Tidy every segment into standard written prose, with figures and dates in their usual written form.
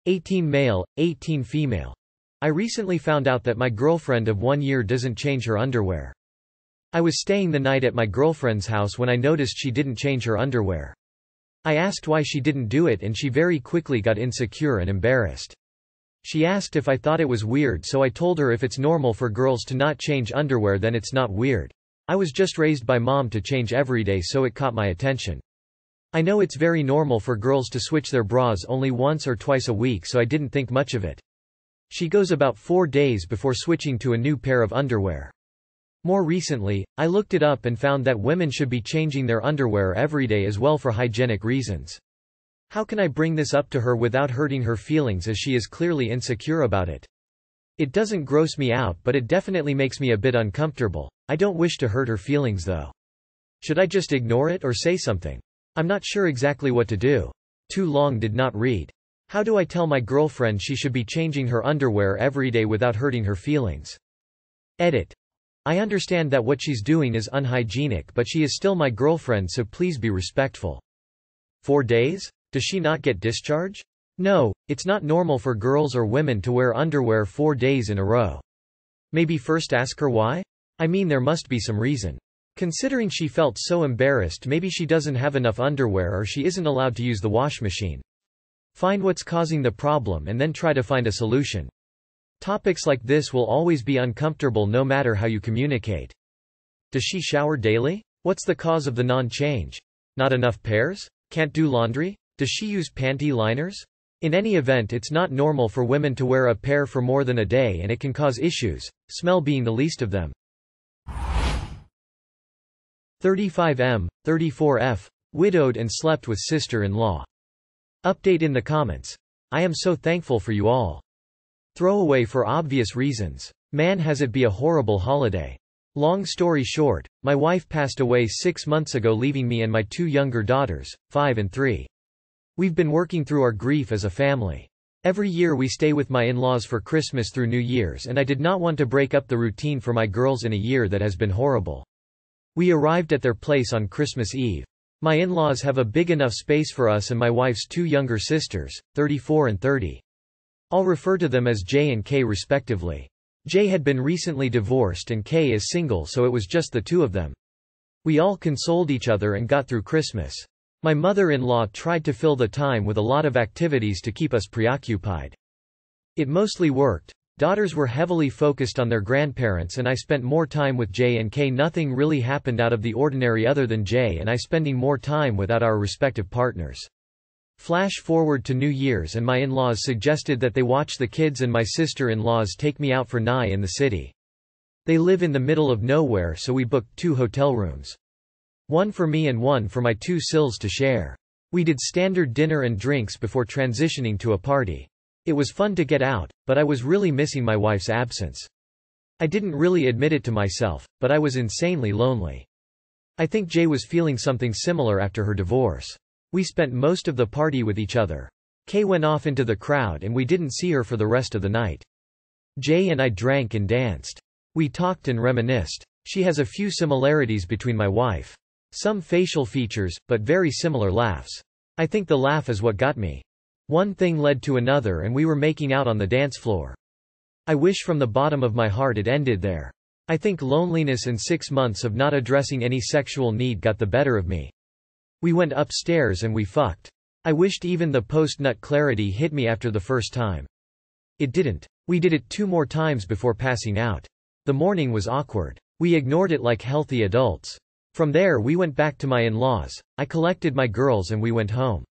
18 male, 18 female. I recently found out that my girlfriend of 1 year doesn't change her underwear. I was staying the night at my girlfriend's house when I noticed she didn't change her underwear. I asked why she didn't do it and she very quickly got insecure and embarrassed. She asked if I thought it was weird, so I told her if it's normal for girls to not change underwear then it's not weird. I was just raised by mom to change every day, so it caught my attention. I know it's very normal for girls to switch their bras only once or twice a week, so I didn't think much of it. She goes about 4 days before switching to a new pair of underwear. More recently, I looked it up and found that women should be changing their underwear every day as well for hygienic reasons. How can I bring this up to her without hurting her feelings, as she is clearly insecure about it? It doesn't gross me out, but it definitely makes me a bit uncomfortable. I don't wish to hurt her feelings though. Should I just ignore it or say something? I'm not sure exactly what to do. Too long did not read. How do I tell my girlfriend she should be changing her underwear every day without hurting her feelings? Edit. I understand that what she's doing is unhygienic, but she is still my girlfriend, so please be respectful. 4 days? Does she not get discharge? No, it's not normal for girls or women to wear underwear 4 days in a row. Maybe first ask her why? I mean, there must be some reason. Considering she felt so embarrassed, maybe she doesn't have enough underwear or she isn't allowed to use the wash machine. Find what's causing the problem and then try to find a solution. Topics like this will always be uncomfortable no matter how you communicate. Does she shower daily? What's the cause of the non-change? Not enough pairs? Can't do laundry? Does she use panty liners? In any event, it's not normal for women to wear a pair for more than a day, and it can cause issues, smell being the least of them. 35M, 34F, widowed and slept with sister-in-law. Update in the comments. I am so thankful for you all. Throwaway for obvious reasons. Man, has it be a horrible holiday. Long story short, my wife passed away 6 months ago, leaving me and my 2 younger daughters, 5 and 3. We've been working through our grief as a family. Every year we stay with my in-laws for Christmas through New Year's, and I did not want to break up the routine for my girls in a year that has been horrible. We arrived at their place on Christmas Eve. My in-laws have a big enough space for us and my wife's 2 younger sisters, 34 and 30. I'll refer to them as J and K respectively. J had been recently divorced and K is single, so it was just the 2 of them. We all consoled each other and got through Christmas. My mother-in-law tried to fill the time with a lot of activities to keep us preoccupied. It mostly worked. Daughters were heavily focused on their grandparents and I spent more time with J and K. Nothing really happened out of the ordinary other than J and I spending more time without our respective partners. Flash forward to New Year's and my in-laws suggested that they watch the kids and my sister-in-laws take me out for Nye in the city. They live in the middle of nowhere, so we booked 2 hotel rooms. One for me and one for my 2 sills to share. We did standard dinner and drinks before transitioning to a party. It was fun to get out, but I was really missing my wife's absence. I didn't really admit it to myself, but I was insanely lonely. I think Jay was feeling something similar after her divorce. We spent most of the party with each other. Kay went off into the crowd and we didn't see her for the rest of the night. Jay and I drank and danced. We talked and reminisced. She has a few similarities between my wife. Some facial features, but very similar laughs. I think the laugh is what got me. One thing led to another and we were making out on the dance floor. I wish from the bottom of my heart it ended there. I think loneliness and 6 months of not addressing any sexual need got the better of me. We went upstairs and we fucked. I wished even the post-nut clarity hit me after the first time. It didn't. We did it 2 more times before passing out. The morning was awkward. We ignored it like healthy adults. From there we went back to my in-laws. I collected my girls and we went home.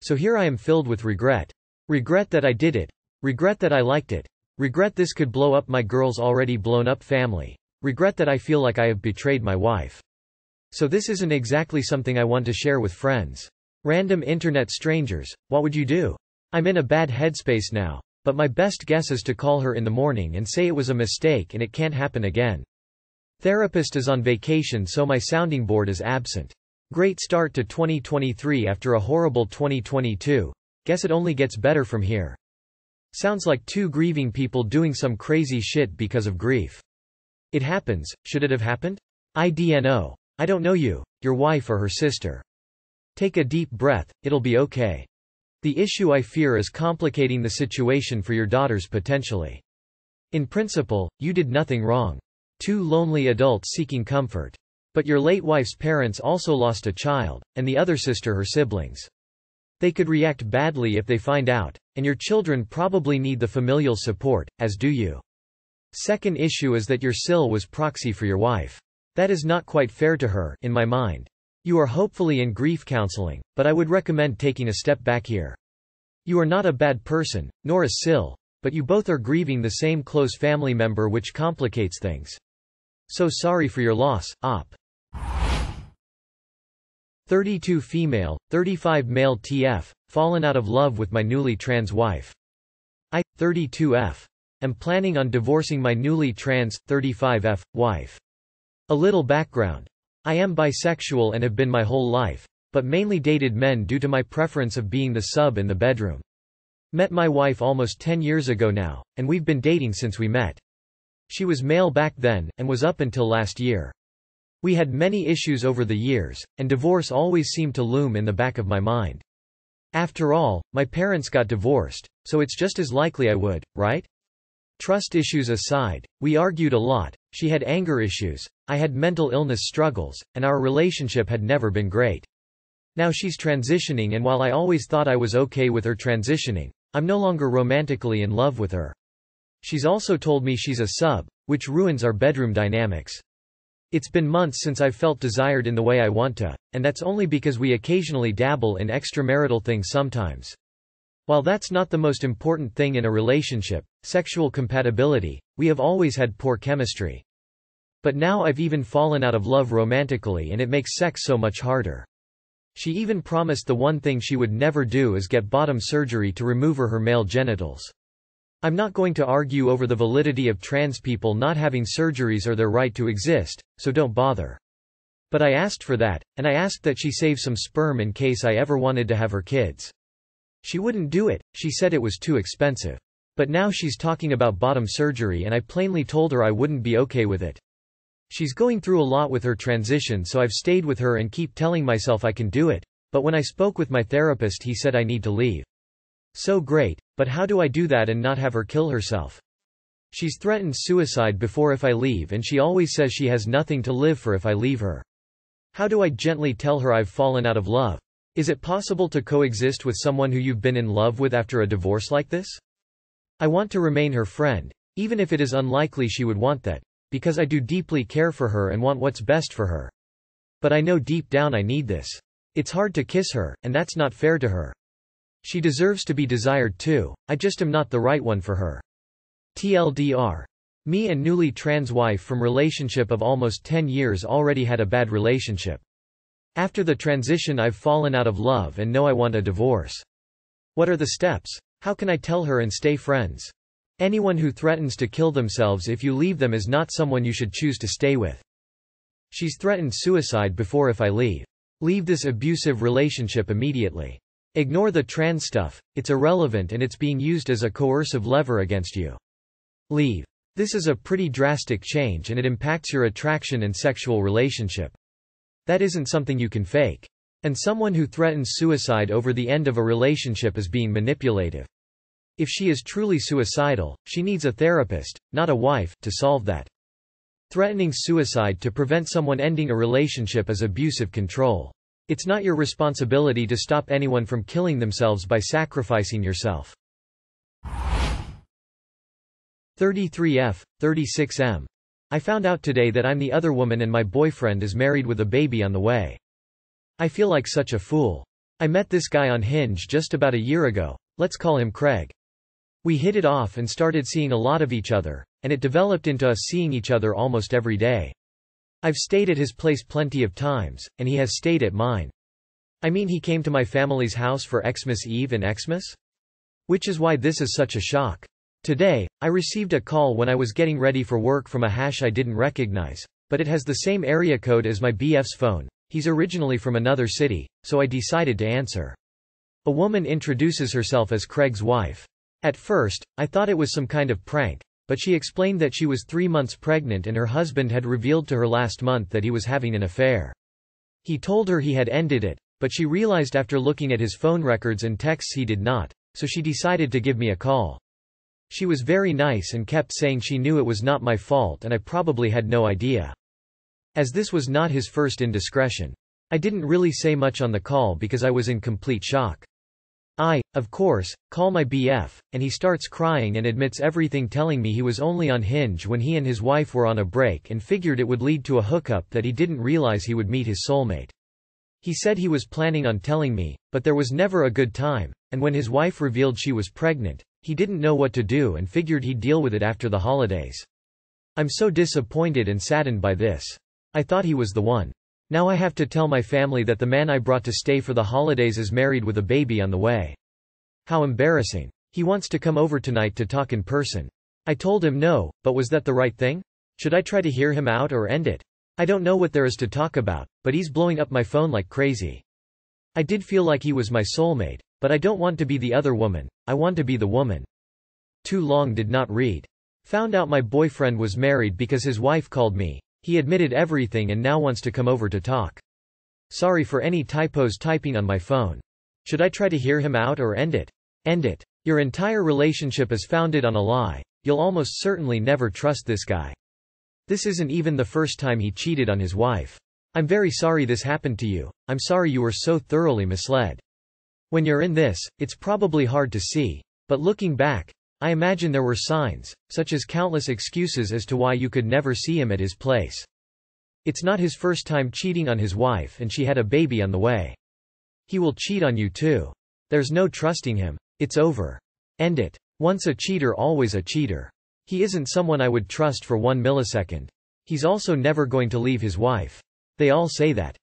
So here I am filled with regret. Regret that I did it. Regret that I liked it. Regret this could blow up my girls' already blown up family. Regret that I feel like I have betrayed my wife. So this isn't exactly something I want to share with friends. Random internet strangers, what would you do? I'm in a bad headspace now, but my best guess is to call her in the morning and say it was a mistake and it can't happen again. Therapist is on vacation, so my sounding board is absent. Great start to 2023 after a horrible 2022. Guess it only gets better from here. Sounds like 2 grieving people doing some crazy shit because of grief. It happens. Should it have happened? IDNO. I don't know you, your wife or her sister. Take a deep breath, it'll be okay. The issue I fear is complicating the situation for your daughters potentially. In principle, you did nothing wrong. Two lonely adults seeking comfort. But your late wife's parents also lost a child, and the other sister her siblings. They could react badly if they find out, and your children probably need the familial support, as do you. Second issue is that your SIL was proxy for your wife. That is not quite fair to her, in my mind. You are hopefully in grief counseling, but I would recommend taking a step back here. You are not a bad person, nor a SIL, but you both are grieving the same close family member, which complicates things. So sorry for your loss, Op. 32 female, 35 male TF, fallen out of love with my newly trans wife. I, 32F. Am planning on divorcing my newly trans, 35F, wife. A little background. I am bisexual and have been my whole life, but mainly dated men due to my preference of being the sub in the bedroom. Met my wife almost 10 years ago now, and we've been dating since we met. She was male back then, and was up until last year. We had many issues over the years, and divorce always seemed to loom in the back of my mind. After all, my parents got divorced, so it's just as likely I would, right? Trust issues aside, we argued a lot, she had anger issues, I had mental illness struggles, and our relationship had never been great. Now she's transitioning, and while I always thought I was okay with her transitioning, I'm no longer romantically in love with her. She's also told me she's a sub, which ruins our bedroom dynamics. It's been months since I've felt desired in the way I want to, and that's only because we occasionally dabble in extramarital things sometimes. While that's not the most important thing in a relationship, sexual compatibility, we have always had poor chemistry. But now I've even fallen out of love romantically, and it makes sex so much harder. She even promised the one thing she would never do is get bottom surgery to remove her male genitals. I'm not going to argue over the validity of trans people not having surgeries or their right to exist, so don't bother. But I asked for that, and I asked that she save some sperm in case I ever wanted to have her kids. She wouldn't do it, she said it was too expensive. But now she's talking about bottom surgery, and I plainly told her I wouldn't be okay with it. She's going through a lot with her transition, so I've stayed with her and keep telling myself I can do it, but when I spoke with my therapist he said I need to leave. So great, but how do I do that and not have her kill herself? She's threatened suicide before if I leave, and she always says she has nothing to live for if I leave her. How do I gently tell her I've fallen out of love? Is it possible to coexist with someone who you've been in love with after a divorce like this? I want to remain her friend, even if it is unlikely she would want that, because I do deeply care for her and want what's best for her. But I know deep down I need this. It's hard to kiss her, and that's not fair to her. She deserves to be desired too, I just am not the right one for her. TLDR. Me and newly trans wife from relationship of almost 10 years already had a bad relationship. After the transition I've fallen out of love and know I want a divorce. What are the steps? How can I tell her and stay friends? Anyone who threatens to kill themselves if you leave them is not someone you should choose to stay with. She's threatened suicide before if I leave. Leave this abusive relationship immediately. Ignore the trans stuff, it's irrelevant and it's being used as a coercive lever against you. Leave. This is a pretty drastic change and it impacts your attraction and sexual relationship. That isn't something you can fake. And someone who threatens suicide over the end of a relationship is being manipulative. If she is truly suicidal, she needs a therapist, not a wife, to solve that. Threatening suicide to prevent someone ending a relationship is abusive control. It's not your responsibility to stop anyone from killing themselves by sacrificing yourself. 33F, 36M. I found out today that I'm the other woman and my boyfriend is married with a baby on the way. I feel like such a fool. I met this guy on Hinge just about a year ago, let's call him Craig. We hit it off and started seeing a lot of each other, and it developed into us seeing each other almost every day. I've stayed at his place plenty of times, and he has stayed at mine. I mean, he came to my family's house for Xmas Eve and Xmas? Which is why this is such a shock. Today, I received a call when I was getting ready for work from a hash I didn't recognize, but it has the same area code as my BF's phone. He's originally from another city, so I decided to answer. A woman introduces herself as Craig's wife. At first, I thought it was some kind of prank, but she explained that she was 3 months pregnant and her husband had revealed to her last month that he was having an affair. He told her he had ended it, but she realized after looking at his phone records and texts he did not, so she decided to give me a call. She was very nice and kept saying she knew it was not my fault and I probably had no idea. As this was not his first indiscretion. I didn't really say much on the call because I was in complete shock. I, of course, call my BF, and he starts crying and admits everything, telling me he was only on Hinge when he and his wife were on a break and figured it would lead to a hookup, that he didn't realize he would meet his soulmate. He said he was planning on telling me, but there was never a good time, and when his wife revealed she was pregnant, he didn't know what to do and figured he'd deal with it after the holidays. I'm so disappointed and saddened by this. I thought he was the one. Now I have to tell my family that the man I brought to stay for the holidays is married with a baby on the way. How embarrassing. He wants to come over tonight to talk in person. I told him no, but was that the right thing? Should I try to hear him out or end it? I don't know what there is to talk about, but he's blowing up my phone like crazy. I did feel like he was my soulmate, but I don't want to be the other woman, I want to be the woman. Too long did not read. Found out my boyfriend was married because his wife called me. He admitted everything and now wants to come over to talk. Sorry for any typos typing on my phone. Should I try to hear him out or end it? End it. Your entire relationship is founded on a lie. You'll almost certainly never trust this guy. This isn't even the first time he cheated on his wife. I'm very sorry this happened to you. I'm sorry you were so thoroughly misled. When you're in this, it's probably hard to see. But looking back, I imagine there were signs, such as countless excuses as to why you could never see him at his place. It's not his first time cheating on his wife and she had a baby on the way. He will cheat on you too. There's no trusting him. It's over. End it. Once a cheater, always a cheater. He isn't someone I would trust for 1 millisecond. He's also never going to leave his wife. They all say that.